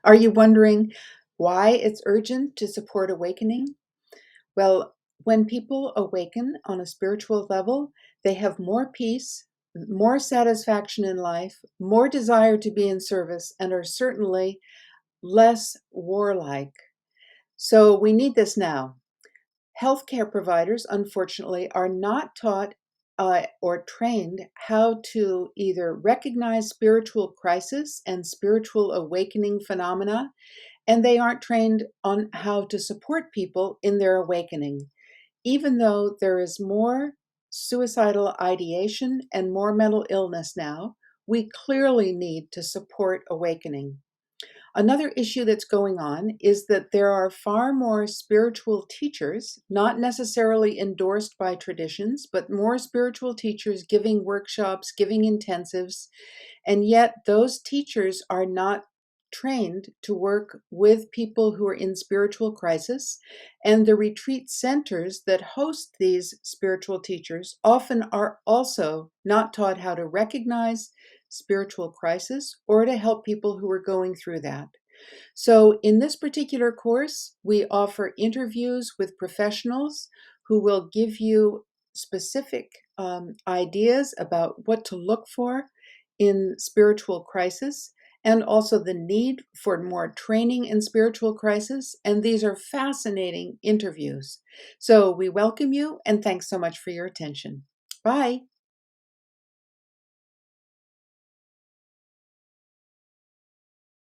Are you wondering why it's urgent to support awakening? Well, when people awaken on a spiritual level, they have more peace, more satisfaction in life, more desire to be in service, and are certainly less warlike. So we need this now. Healthcare providers, unfortunately, are not taught or trained how to either recognize spiritual crisis and spiritual awakening phenomena, and they aren't trained on how to support people in their awakening. Even though there is more suicidal ideation and more mental illness now, we clearly need to support awakening. Another issue that's going on is that there are far more spiritual teachers, not necessarily endorsed by traditions, but more spiritual teachers giving workshops, giving intensives, and yet those teachers are not trained to work with people who are in spiritual crisis. And the retreat centers that host these spiritual teachers often are also not taught how to recognize spiritual crisis or to help people who are going through that. So, in this particular course, we offer interviews with professionals who will give you specific ideas about what to look for in spiritual crisis and also the need for more training in spiritual crisis. And these are fascinating interviews. So, we welcome you and thanks so much for your attention. Bye.